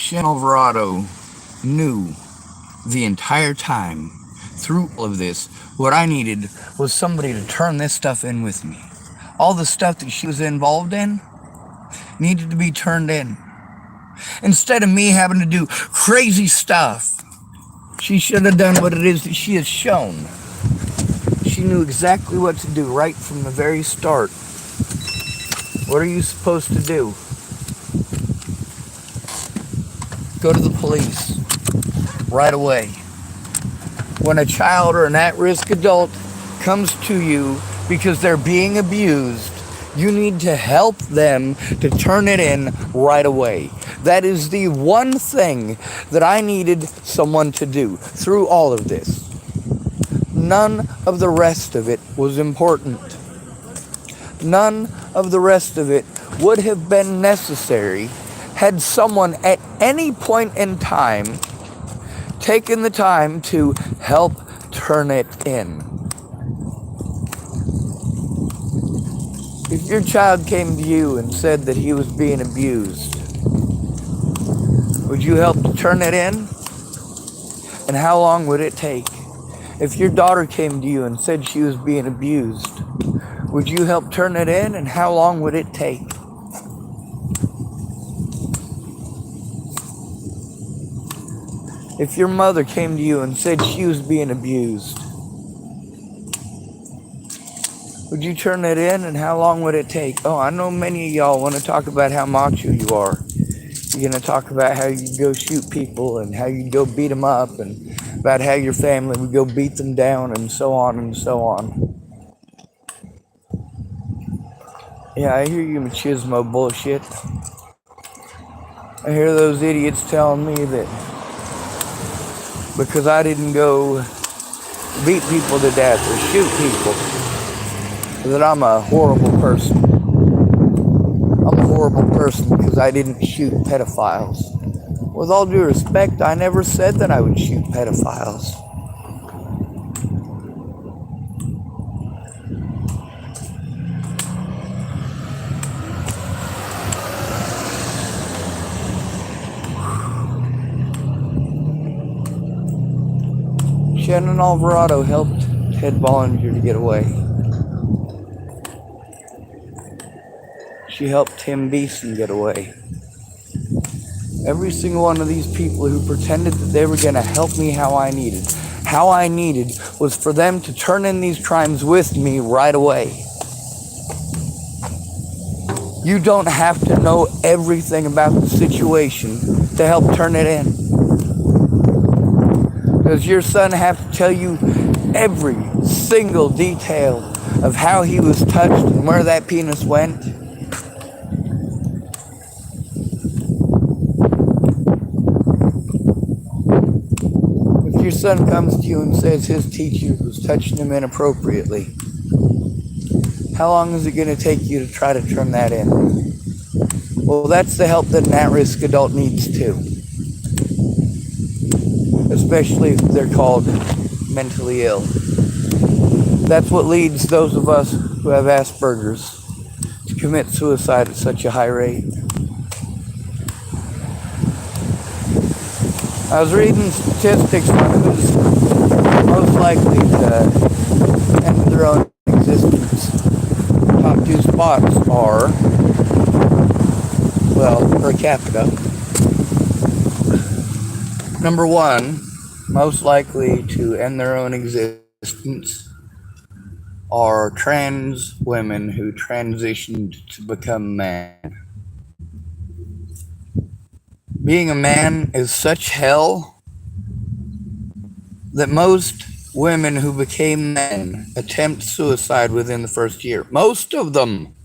Shannon Alvarado knew the entire time through all of this what I needed was somebody to turn this stuff in with me. All the stuff that she was involved in needed to be turned in. Instead of me having to do crazy stuff, she should have done what it is that she has shown. She knew exactly what to do right from the very start. What are you supposed to do? Go to the police right away. When a child or an at-risk adult comes to you because they're being abused, you need to help them to turn it in right away. That is the one thing that I needed someone to do through all of this. None of the rest of it was important. None of the rest of it would have been necessary had someone at any point in time taken the time to help turn it in. If your child came to you and said that he was being abused, would you help to turn it in? And how long would it take? If your daughter came to you and said she was being abused, would you help turn it in? And how long would it take? If your mother came to you and said she was being abused, would you turn it in, and how long would it take? Oh, I know many of y'all want to talk about how macho you are. You're going to talk about how you go shoot people and how you go beat them up and about how your family would go beat them down and so on and so on. Yeah, I hear you machismo bullshit. I hear those idiots telling me that because I didn't go beat people to death or shoot people, that I'm a horrible person. I'm a horrible person because I didn't shoot pedophiles. With all due respect, I never said that I would shoot pedophiles. Shannon Alvarado helped Ted Bollinger to get away. She helped Tim Beeson get away. Every single one of these people who pretended that they were going to help me how I needed was for them to turn in these crimes with me right away. You don't have to know everything about the situation to help turn it in. Does your son have to tell you every single detail of how he was touched and where that penis went? If your son comes to you and says his teacher was touching him inappropriately, how long is it going to take you to try to turn that in? Well, that's the help that an at-risk adult needs too. Especially if they're called mentally ill. That's what leads those of us who have Asperger's to commit suicide at such a high rate. I was reading statistics on who's most likely to end their own existence. The top two spots are, well, per capita. Number one, most likely to end their own existence are trans women who transitioned to become man. Being a man is such hell that most women who became men attempt suicide within the first year. Most of them.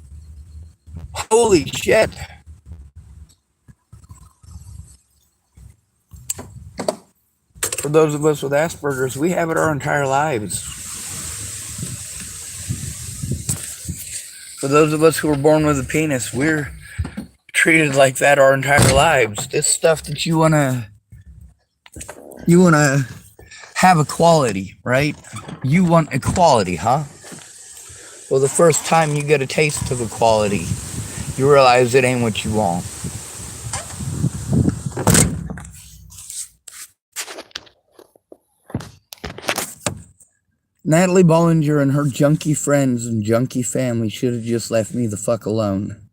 Holy shit. For those of us with Asperger's, we have it our entire lives. For those of us who were born with a penis, we're treated like that our entire lives. This stuff that you wanna have equality, right? You want equality, huh? Well, the first time you get a taste of equality, you realize it ain't what you want. Natalie Bollinger and her junkie friends and junkie family should have just left me the fuck alone.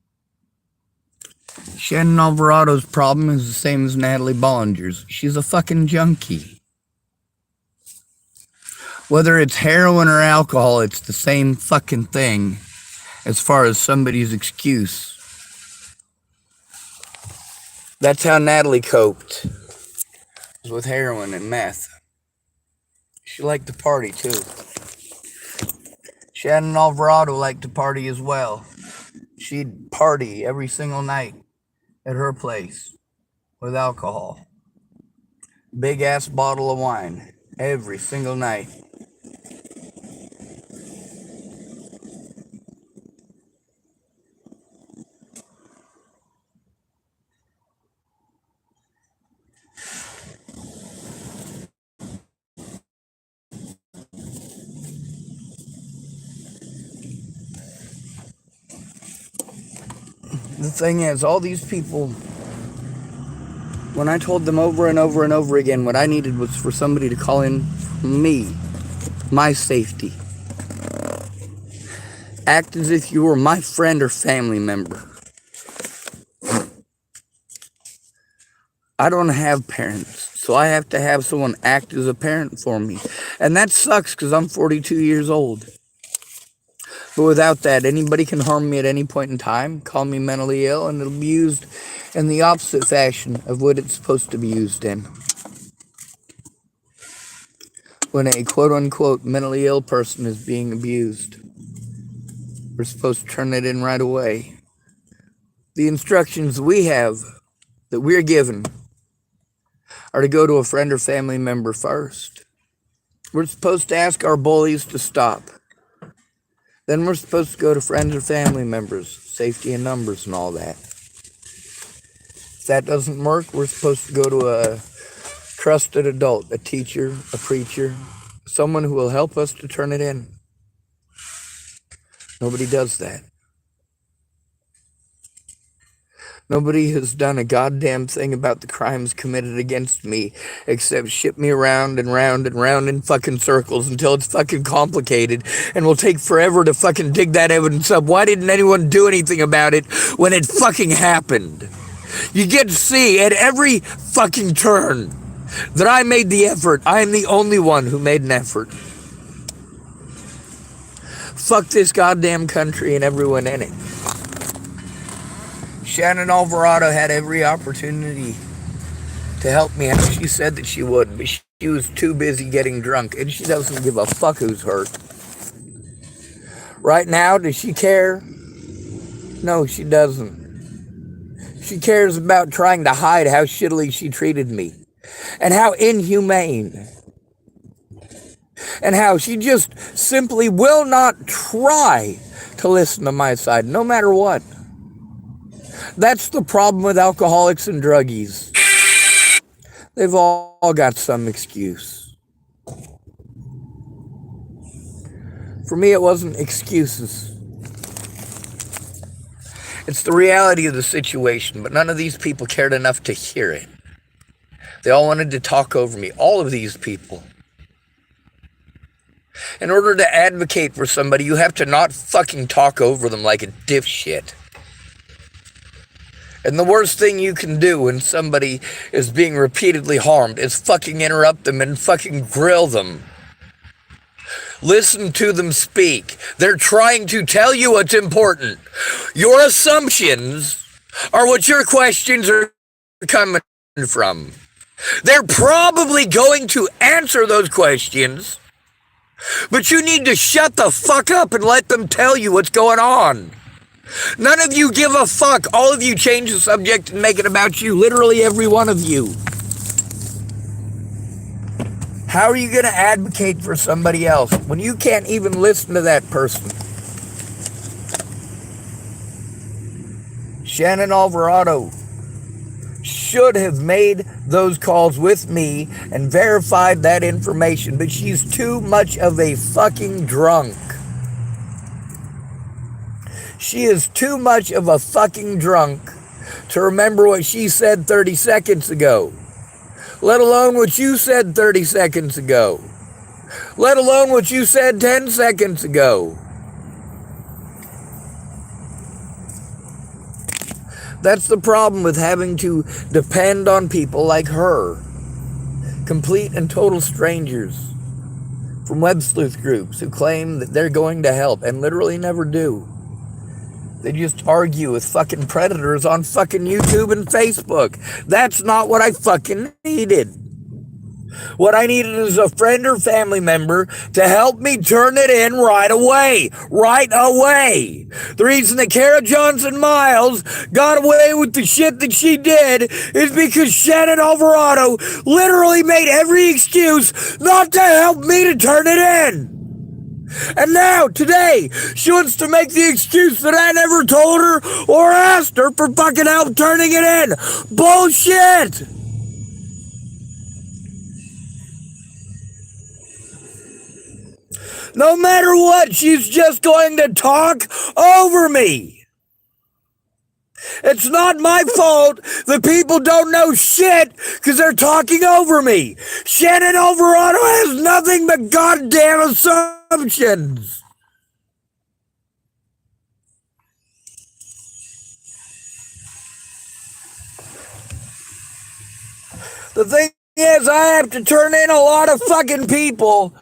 Shannon Alvarado's problem is the same as Natalie Bollinger's. She's a fucking junkie. Whether it's heroin or alcohol, it's the same fucking thing as far as somebody's excuse. That's how Natalie coped, was with heroin and meth. She liked to party too. Shannon Alvarado liked to party as well. She'd party every single night at her place with alcohol. Big ass bottle of wine every single night. The thing is, all these people, when I told them over and over and over again what I needed was for somebody to call in me, my safety. Act as if you were my friend or family member. I don't have parents, so I have to have someone act as a parent for me. And that sucks because I'm 42 years old. But without that, anybody can harm me at any point in time, call me mentally ill, and it'll be used in the opposite fashion of what it's supposed to be used in. When a quote-unquote mentally ill person is being abused, we're supposed to turn it in right away. The instructions we have, that we're given, are to go to a friend or family member first. We're supposed to ask our bullies to stop. Then we're supposed to go to friends or family members, safety in numbers and all that. If that doesn't work, we're supposed to go to a trusted adult, a teacher, a preacher, someone who will help us to turn it in. Nobody does that. Nobody has done a goddamn thing about the crimes committed against me except ship me around and round and round in fucking circles until it's fucking complicated and will take forever to fucking dig that evidence up. Why didn't anyone do anything about it when it fucking happened? You get to see at every fucking turn that I made the effort. I am the only one who made an effort. Fuck this goddamn country and everyone in it. Shannon Alvarado had every opportunity to help me out. She said that she would, but she was too busy getting drunk, and she doesn't give a fuck who's hurt. Right now, does she care? No, she doesn't. She cares about trying to hide how shittily she treated me, and how inhumane, and how she just simply will not try to listen to my side, no matter what. That's the problem with alcoholics and druggies. They've all got some excuse. For me, it wasn't excuses. It's the reality of the situation, but none of these people cared enough to hear it. They all wanted to talk over me, all of these people. In order to advocate for somebody, you have to not fucking talk over them like a dipshit. And the worst thing you can do when somebody is being repeatedly harmed is fucking interrupt them and fucking grill them. Listen to them speak. They're trying to tell you what's important. Your assumptions are what your questions are coming from. They're probably going to answer those questions, but you need to shut the fuck up and let them tell you what's going on. None of you give a fuck. All of you change the subject and make it about you. Literally every one of you. How are you going to advocate for somebody else when you can't even listen to that person? Shannon Alvarado should have made those calls with me and verified that information, but she's too much of a fucking drunk. She is too much of a fucking drunk to remember what she said 30 seconds ago, let alone what you said 30 seconds ago. let alone what you said 10 seconds ago. That's the problem with having to depend on people like her. Complete and total strangers from web sleuth groups who claim that they're going to help and literally never do. They just argue with fucking predators on fucking YouTube and Facebook. That's not what I fucking needed. What I needed is a friend or family member to help me turn it in right away. Right away. The reason that Kara Johnson Miles got away with the shit that she did is because Shannon Alvarado literally made every excuse not to help me to turn it in. And now, today, she wants to make the excuse that I never told her or asked her for fucking help turning it in. Bullshit! No matter what, she's just going to talk over me. It's not my fault that people don't know shit because they're talking over me. Shannon Alvarado has nothing but goddamn assumptions. The thing is, I have to turn in a lot of fucking people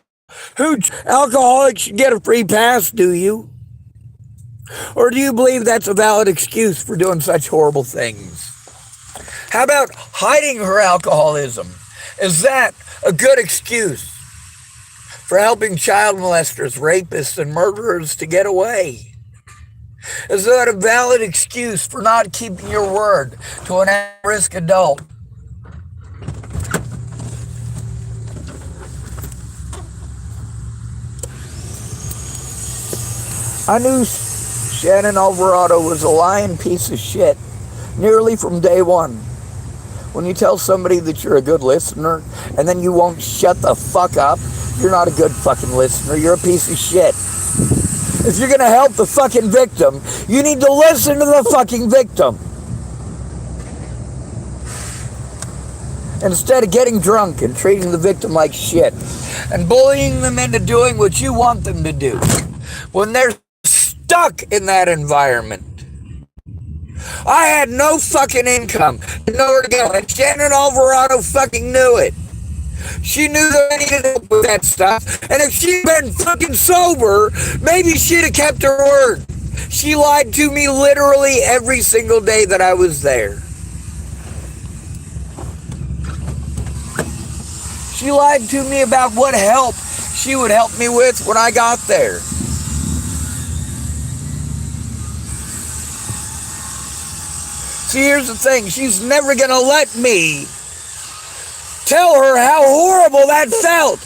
who alcoholics should get a free pass, do you? Or do you believe that's a valid excuse for doing such horrible things? How about hiding her alcoholism? Is that a good excuse for helping child molesters, rapists, and murderers to get away? Is that a valid excuse for not keeping your word to an at-risk adult? I knew Shannon Alvarado was a lying piece of shit nearly from day one. When you tell somebody that you're a good listener and then you won't shut the fuck up, you're not a good fucking listener. You're a piece of shit. If you're gonna help the fucking victim, you need to listen to the fucking victim. Instead of getting drunk and treating the victim like shit and bullying them into doing what you want them to do when they're stuck in that environment. I had no fucking income, nowhere to go, and Shannon Alvarado fucking knew it. She knew that I needed help with that stuff, and if she'd been fucking sober, maybe she'd have kept her word. She lied to me literally every single day that I was there. She lied to me about what help she would help me with when I got there. See, here's the thing. She's never going to let me tell her how horrible that felt.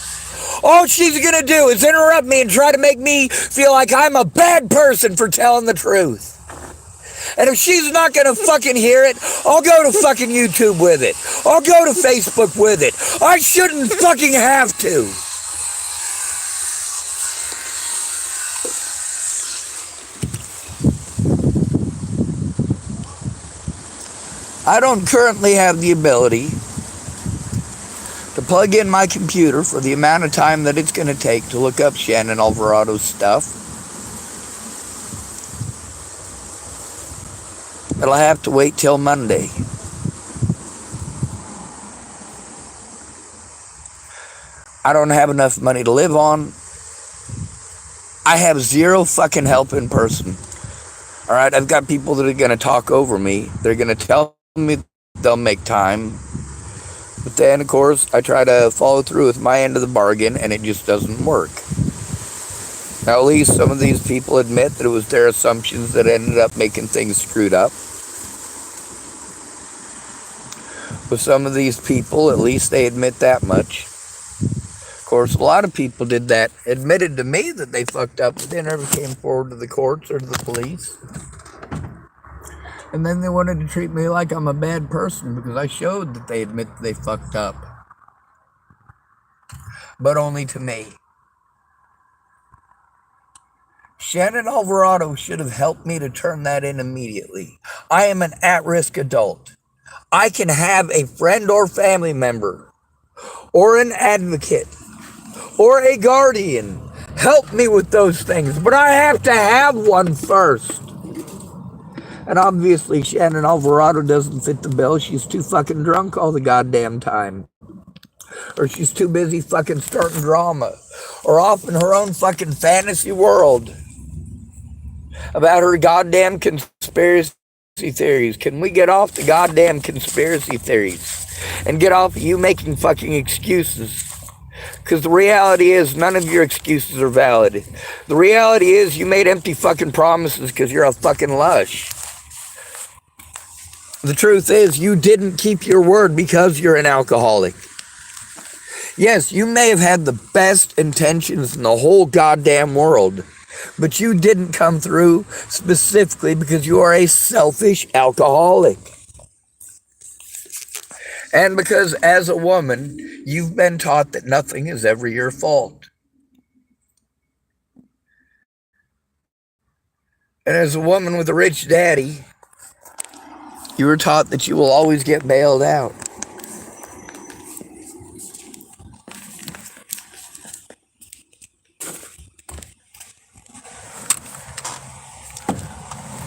All she's going to do is interrupt me and try to make me feel like I'm a bad person for telling the truth. And if she's not going to fucking hear it, I'll go to fucking YouTube with it. I'll go to Facebook with it. I shouldn't fucking have to. I don't currently have the ability to plug in my computer for the amount of time that it's going to take to look up Shannon Alvarado's stuff. But I'll have to wait till Monday. I don't have enough money to live on. I have zero fucking help in person. Alright, I've got people that are going to talk over me. They're going to tell me they'll make time. But then, of course, I try to follow through with my end of the bargain, and it just doesn't work. Now, at least some of these people admit that it was their assumptions that ended up making things screwed up. With some of these people, at least they admit that much. Of course, a lot of people did that, admitted to me that they fucked up, but they never came forward to the courts or to the police. And then they wanted to treat me like I'm a bad person because I showed that they admit that they fucked up. But only to me. Shannon Alvarado should have helped me to turn that in immediately. I am an at-risk adult. I can have a friend or family member or an advocate or a guardian. Help me with those things, but I have to have one first. And obviously, Shannon Alvarado doesn't fit the bill. She's too fucking drunk all the goddamn time. Or she's too busy fucking starting drama. Or off in her own fucking fantasy world about her goddamn conspiracy theories. Can we get off the goddamn conspiracy theories and get off of you making fucking excuses? Because the reality is none of your excuses are valid. The reality is you made empty fucking promises because you're a fucking lush. The truth is you didn't keep your word because you're an alcoholic. Yes, you may have had the best intentions in the whole goddamn world, but you didn't come through specifically because you are a selfish alcoholic. And because as a woman, you've been taught that nothing is ever your fault. And as a woman with a rich daddy, you were taught that you will always get bailed out.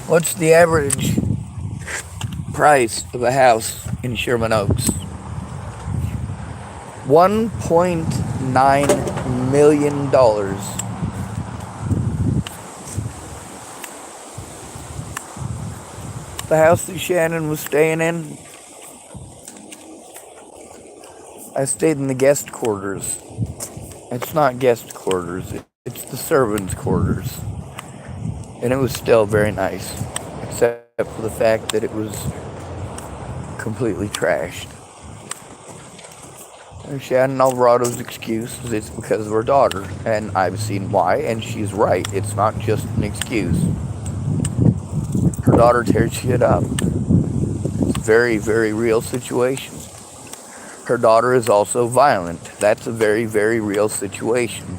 What's the average price of a house in Sherman Oaks? $1.9 million. The house that Shannon was staying in, I stayed in the guest quarters. It's not guest quarters, it's the servants' quarters. And it was still very nice, except for the fact that it was completely trashed. And Shannon Alvarado's excuse is it's because of her daughter, and I've seen why, and she's right. It's not just an excuse. Her daughter tears shit up. It's a very, very real situation. Her daughter is also violent. That's a very, very real situation.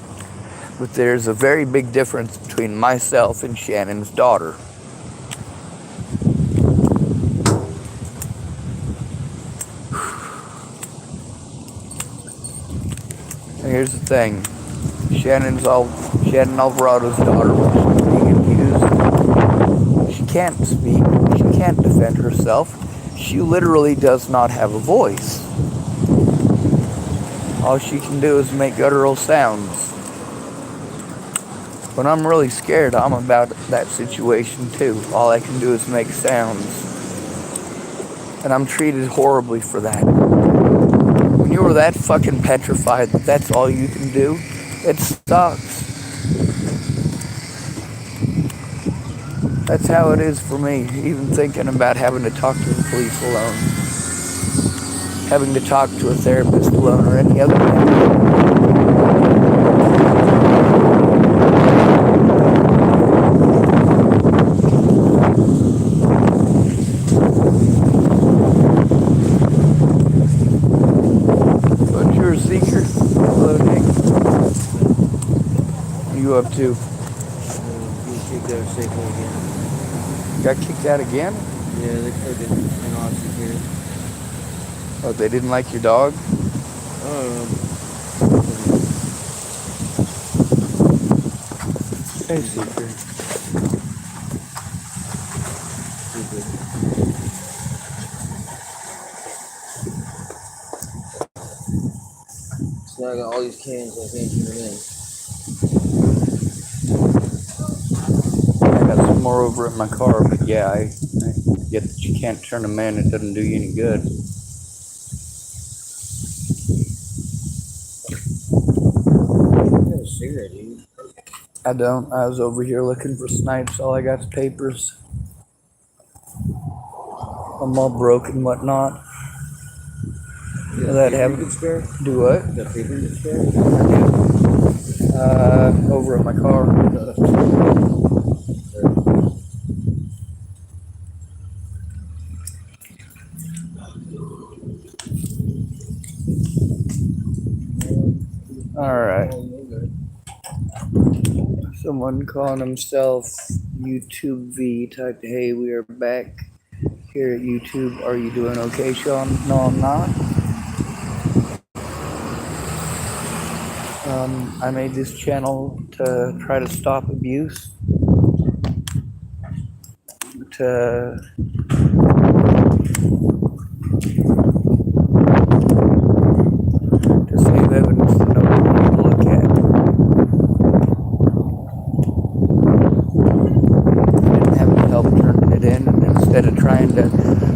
But there's a very big difference between myself and Shannon's daughter. Here's the thing. Shannon Alvarado's daughter was being abused. She can't speak. She can't defend herself. She literally does not have a voice. All she can do is make guttural sounds. When I'm really scared, I'm about that situation too. All I can do is make sounds. And I'm treated horribly for that. When you are that fucking petrified that that's all you can do, it sucks. That's how it is for me, even thinking about having to talk to the police alone. Having to talk to a therapist alone or any other man. Up to? Get kicked out safely again. Got kicked out again? Yeah, they fucking in Austin here. Oh, they didn't like your dog? Hey, Seeker. So I got all these cans, I can't keep them in. More over at my car, but yeah, I get that you can't turn them in. It doesn't do you any good. You have a cigarette, dude. I don't. I was over here looking for snipes. All I got's papers. I'm all broke and whatnot. That having spare? Do what? You got paper to spare? Over at my car. Alright. Someone calling himself YouTube V typed, hey, we are back here at YouTube. Are you doing okay, Sean? No, I'm not. I made this channel to try to stop abuse, to save evidence that nobody wants to look at. I didn't have any help turning it in, and instead of trying to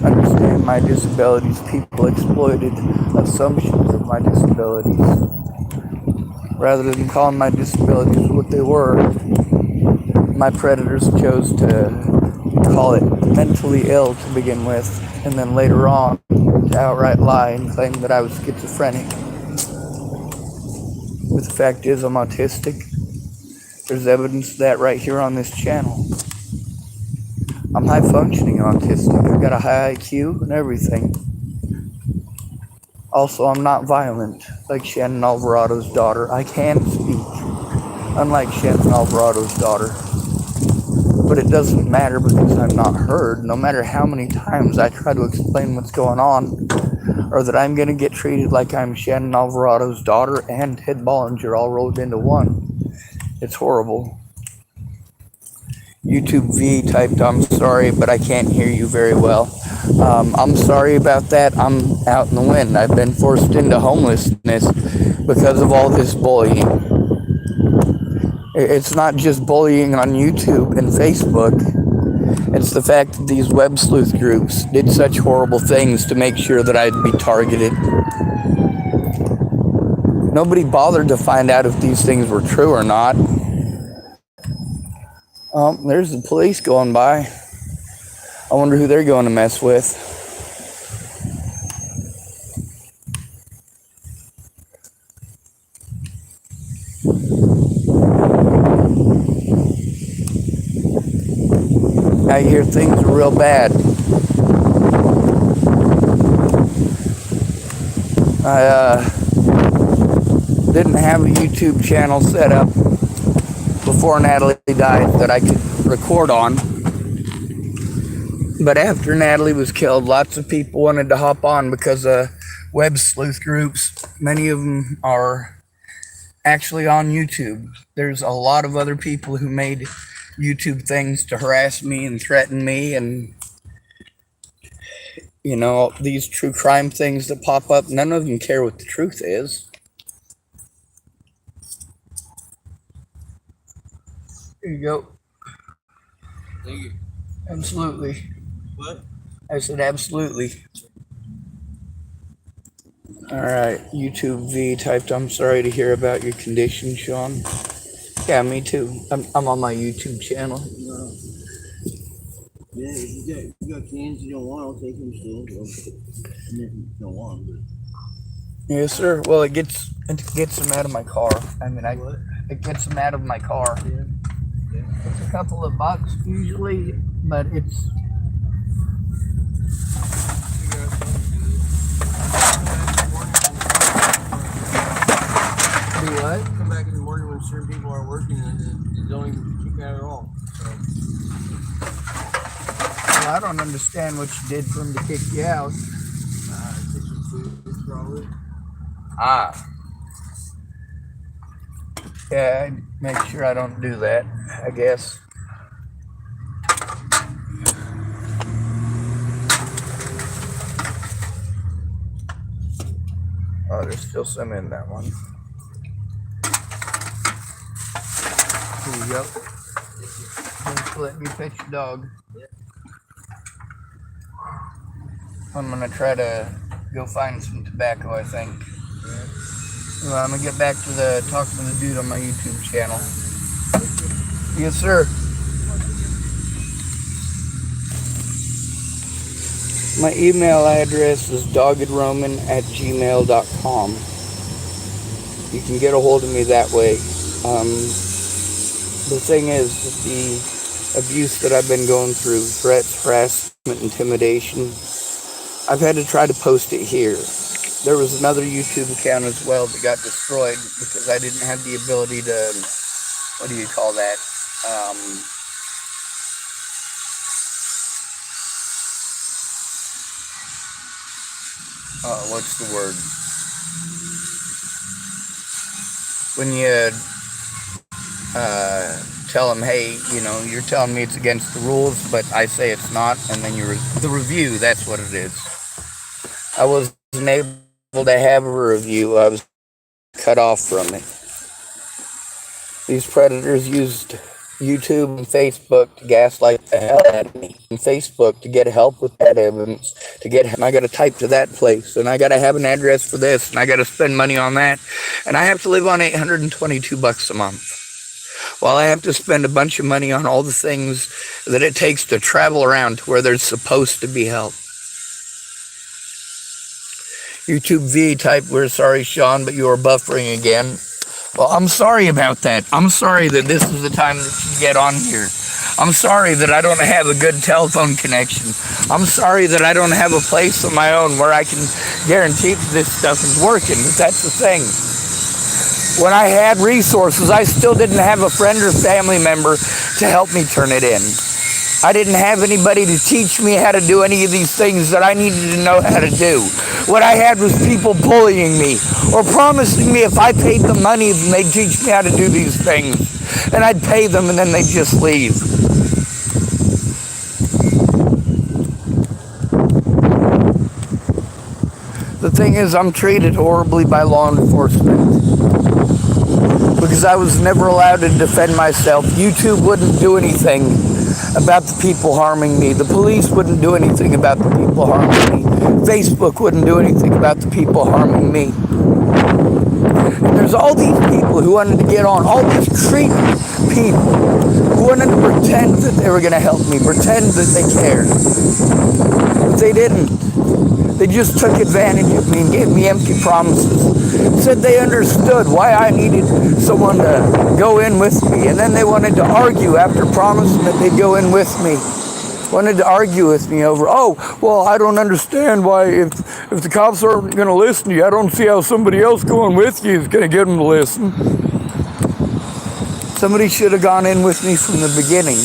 understand my disabilities, people exploited assumptions of my disabilities. Rather than calling my disabilities what they were, my predators chose to call it mentally ill to begin with, and then later on to outright lie and claim that I was schizophrenic. But the fact is, I'm autistic. There's evidence of that right here on this channel. I'm high functioning autistic. I've got a high IQ and everything. Also, I'm not violent like Shannon Alvarado's daughter. I can speak, unlike Shannon Alvarado's daughter. But it doesn't matter because I'm not heard, no matter how many times I try to explain what's going on, or that I'm going to get treated like I'm Shannon Alvarado's daughter and Ted Bollinger all rolled into one. It's horrible. YouTube V typed, "I'm sorry, but I can't hear you very well." I'm sorry about that. I'm out in the wind. I've been forced into homelessness because of all this bullying. It's not just bullying on YouTube and Facebook. It's the fact that these web sleuth groups did such horrible things to make sure that I'd be targeted. Nobody bothered to find out if these things were true or not. There's the police going by. I wonder who they're going to mess with. I hear things are real bad. I didn't have a YouTube channel set up before Natalie died that I could record on. But after Natalie was killed, lots of people wanted to hop on because of web sleuth groups. Many of them are actually on YouTube. There's a lot of other people who made YouTube things to harass me and threaten me, and these true crime things that pop up, none of them care what the truth is. Here you go. Thank you. Absolutely. What? I said absolutely. All right, YouTube V typed, "I'm sorry to hear about your condition, Sean." Yeah, me too. I'm on my YouTube channel. No. Yeah, if you got cans you don't want, I'll take them still. And if you don't want them, Yes, sir. Well, it gets them out of my car. I mean, What? it gets them out of my car. Yeah. It's a couple of bucks usually, but it's. Do what? Come back in the morning when certain people aren't working and they don't even kick out at all. So. Well, I don't understand what you did for him to kick you out. Take some food, probably. Ah. Yeah, I'd make sure I don't do that, I guess. Oh, there's still some in that one. Here you go. Thanks for letting me pet your dog. I'm gonna try to go find some tobacco, I think. Well, I'm gonna get back to talking to the dude on my YouTube channel. Yes, sir. My email address is doggedroman@gmail.com. You can get a hold of me that way. The thing is, the abuse that I've been going through, threats, harassment, intimidation, I've had to try to post it here. There was another YouTube account as well that got destroyed because I didn't have the ability to, what do you call that? What's the word? when you tell them, hey, you're telling me it's against the rules, but I say it's not, and then the review, that's what it is. I wasn't able to have a review. I was cut off from it. These predators used YouTube and Facebook to gaslight the hell out of me. And Facebook to get help with that evidence. And I got to type to that place, and I got to have an address for this, and I got to spend money on that, and I have to live on $822 a month. While I have to spend a bunch of money on all the things that it takes to travel around to where there's supposed to be help. YouTube V type, we're sorry, Sean, but you are buffering again. Well, I'm sorry about that. I'm sorry that this is the time that you get on here. I'm sorry that I don't have a good telephone connection. I'm sorry that I don't have a place of my own where I can guarantee that this stuff is working, but that's the thing. When I had resources, I still didn't have a friend or family member to help me turn it in. I didn't have anybody to teach me how to do any of these things that I needed to know how to do. What I had was people bullying me or promising me if I paid them money, then they'd teach me how to do these things. And I'd pay them and then they'd just leave. The thing is, I'm treated horribly by law enforcement because I was never allowed to defend myself. YouTube wouldn't do anything about the people harming me. The police wouldn't do anything about the people harming me. Facebook wouldn't do anything about the people harming me. And there's all these people who wanted to get on, all these treated people who wanted to pretend that they were going to help me, pretend that they cared. But they didn't. They just took advantage of me and gave me empty promises. Said they understood why I needed someone to go in with me. And then they wanted to argue after promising that they'd go in with me. Wanted to argue with me over, oh, well, I don't understand why if the cops aren't going to listen to you, I don't see how somebody else going with you is going to get them to listen. Somebody should have gone in with me from the beginning.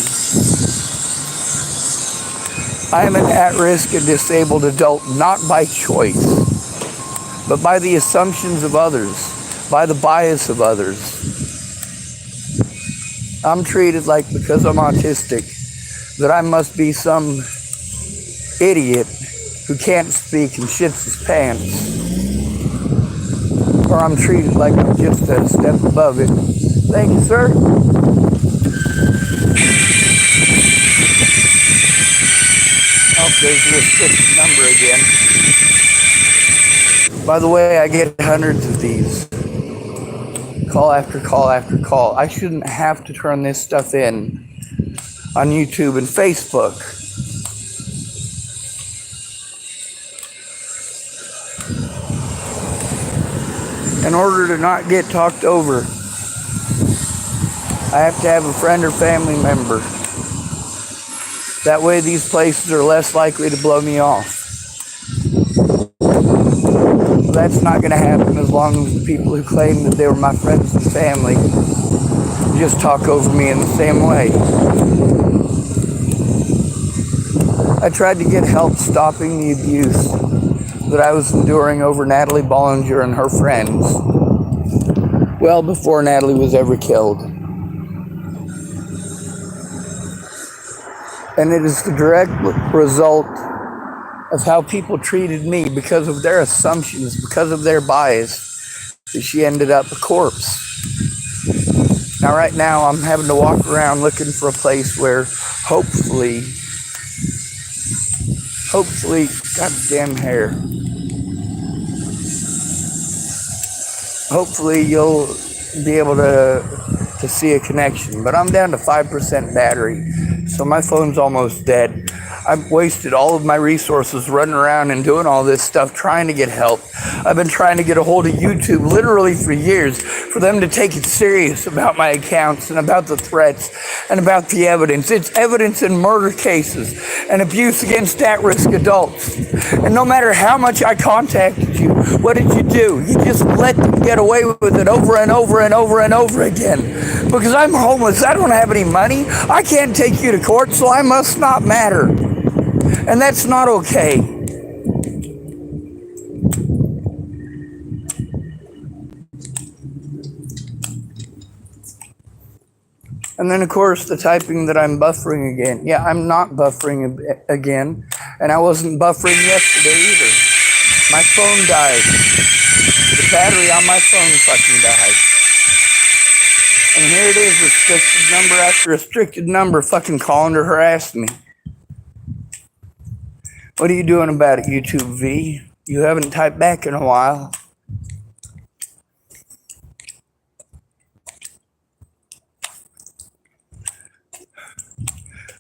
I am an at-risk and disabled adult, not by choice, but by the assumptions of others, by the bias of others. I'm treated like because I'm autistic, that I must be some idiot who can't speak and shits his pants. Or I'm treated like I'm just a step above it. Thank you, sir. Oh, there's the restricted number again. By the way, I get hundreds of these. Call after call after call. I shouldn't have to turn this stuff in on YouTube and Facebook. In order to not get talked over, I have to have a friend or family member. That way these places are less likely to blow me off. That's not going to happen as long as the people who claim that they were my friends and family just talk over me in the same way. I tried to get help stopping the abuse that I was enduring over Natalie Bollinger and her friends well before Natalie was ever killed. And it is the direct result of how people treated me because of their assumptions, because of their bias, that she ended up a corpse. Now, right now, I'm having to walk around looking for a place where hopefully, goddamn hair. Hopefully you'll be able to see a connection. But I'm down to 5% battery, so my phone's almost dead. I've wasted all of my resources running around and doing all this stuff trying to get help. I've been trying to get a hold of YouTube literally for years for them to take it serious about my accounts and about the threats and about the evidence. It's evidence in murder cases and abuse against at-risk adults. And no matter how much I contacted you, what did you do? You just let them get away with it over and over and over and over again. Because I'm homeless, I don't have any money, I can't take you to court, so I must not matter. And that's not okay. And then, of course, the typing that I'm buffering again. Yeah, I'm not buffering again. And I wasn't buffering yesterday either. My phone died. The battery on my phone fucking died. And here it is, restricted number after restricted number fucking calling to harass me. What are you doing about it, YouTube V? You haven't typed back in a while.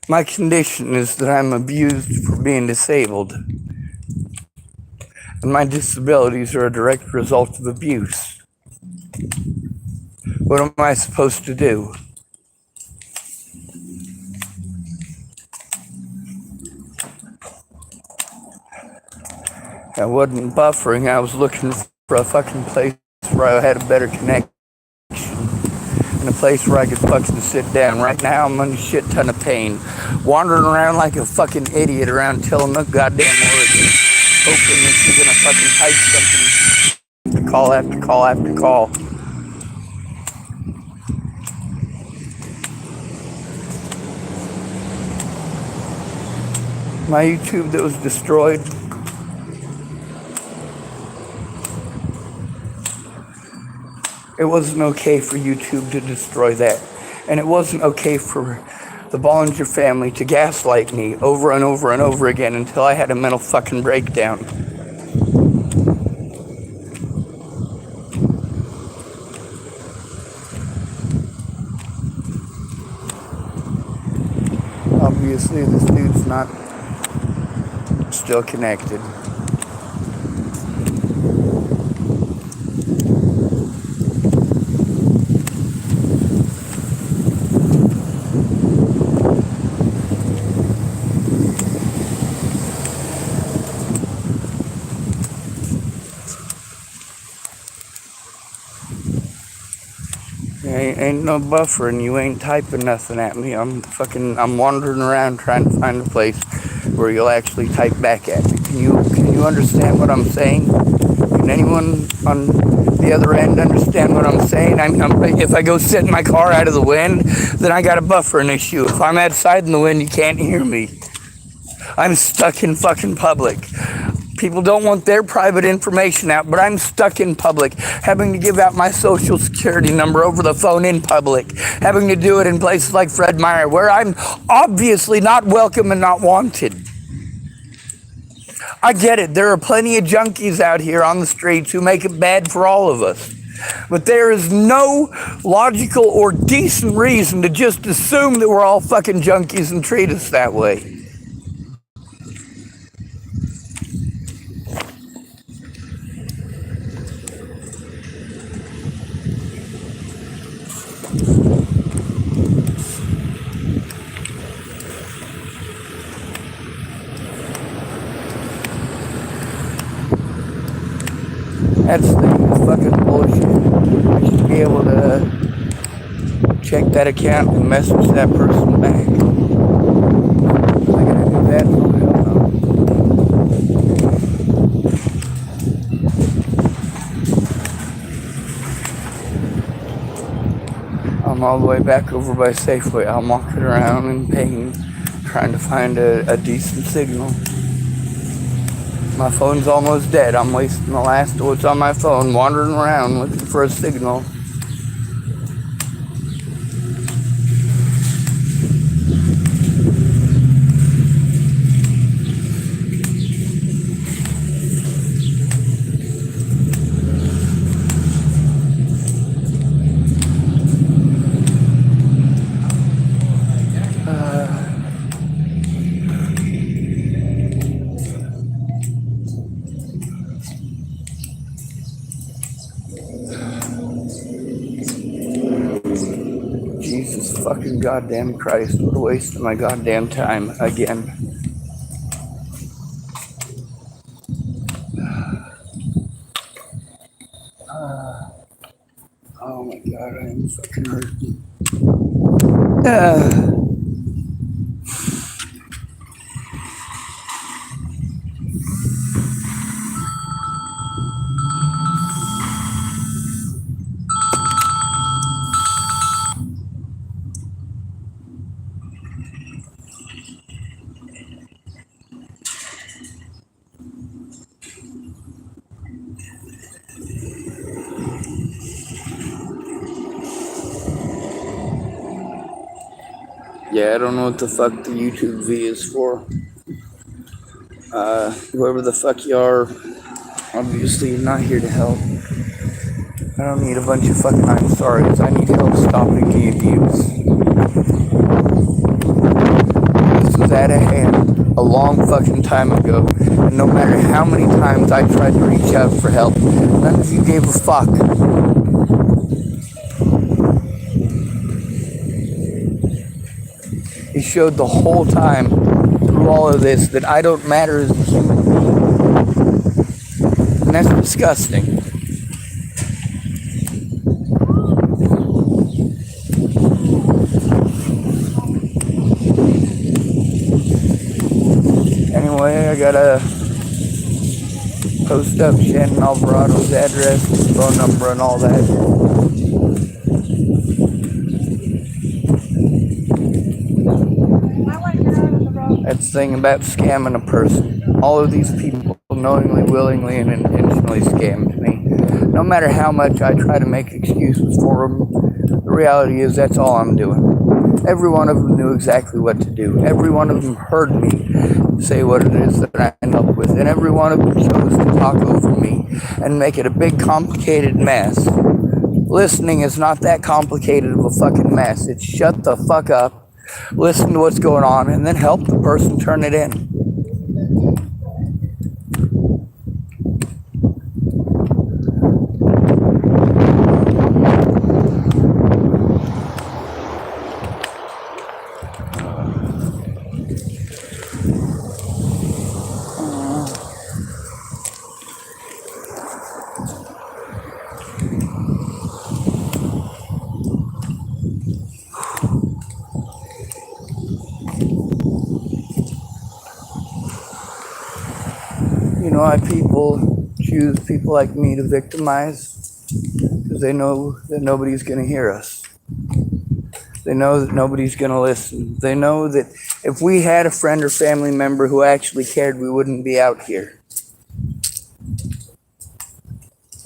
My condition is that I'm abused for being disabled. And my disabilities are a direct result of abuse. What am I supposed to do? I wasn't buffering, I was looking for a fucking place where I had a better connection. And a place where I could fucking sit down. Right now I'm in a shit ton of pain. Wandering around like a fucking idiot around Tillamook, goddamn Oregon. Hoping that she's gonna fucking type something. Call after call after call. My YouTube that was destroyed. It wasn't okay for YouTube to destroy that. And it wasn't okay for the Bollinger family to gaslight me over and over and over again until I had a mental fucking breakdown. Obviously, this dude's not still connected. Ain't no buffering. You ain't typing nothing at me. I'm wandering around trying to find a place where you'll actually type back at me. Can you understand what I'm saying? Can anyone on the other end understand what I'm saying? If I go sit in my car out of the wind, then I got a buffering issue. If I'm outside in the wind, you can't hear me. I'm stuck in fucking public. People don't want their private information out, but I'm stuck in public, having to give out my social security number over the phone in public, having to do it in places like Fred Meyer, where I'm obviously not welcome and not wanted. I get it. There are plenty of junkies out here on the streets who make it bad for all of us. But there is no logical or decent reason to just assume that we're all fucking junkies and treat us that way. That thing is fucking bullshit. I should be able to check that account and message that person back. Am I gonna do that? Oh, hell no. I'm all the way back over by Safeway. I'm walking around in pain, trying to find a decent signal. My phone's almost dead. I'm wasting the last of what's on my phone, wandering around looking for a signal. Jesus fucking goddamn Christ, what a waste of my goddamn time again. Oh my god, I am fucking hurting. Yeah, I don't know what the fuck the YouTube V is for. Whoever the fuck you are, obviously you're not here to help. I don't need a bunch of fucking I'm sorry's. I need help stopping the abuse. This was out of hand a long fucking time ago, and no matter how many times I tried to reach out for help, none of you gave a fuck. It showed the whole time through all of this that I don't matter as a human being. And that's disgusting. Anyway, I gotta post up Shannon Alvarado's address, phone number, and all that. That's the thing about scamming a person. All of these people knowingly, willingly, and intentionally scammed me. No matter how much I try to make excuses for them, the reality is that's all I'm doing. Every one of them knew exactly what to do. Every one of them heard me say what it is that I end up with. And every one of them chose to talk over me and make it a big, complicated mess. Listening is not that complicated of a fucking mess. It's shut the fuck up, listen to what's going on, and then help the person turn it in. You know why people choose people like me to victimize? Because they know that nobody's going to hear us. They know that nobody's going to listen. They know that if we had a friend or family member who actually cared, we wouldn't be out here.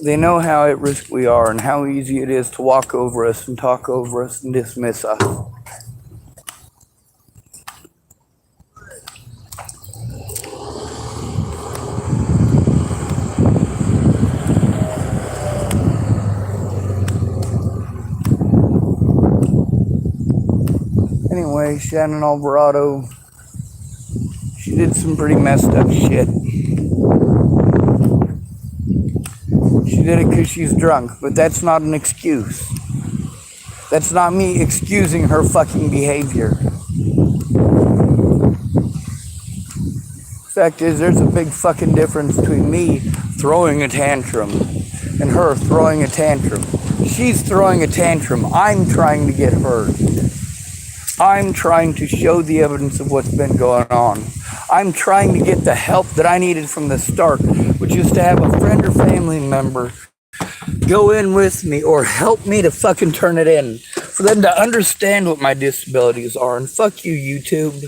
They know how at risk we are and how easy it is to walk over us and talk over us and dismiss us. Anyway, Shannon Alvarado, she did some pretty messed up shit. She did it because she's drunk, but that's not an excuse. That's not me excusing her fucking behavior. Fact is, there's a big fucking difference between me throwing a tantrum and her throwing a tantrum. She's throwing a tantrum. I'm trying to get heard. I'm trying to show the evidence of what's been going on. I'm trying to get the help that I needed from the start, which is to have a friend or family member go in with me or help me to fucking turn it in, for them to understand what my disabilities are. And fuck you, YouTube.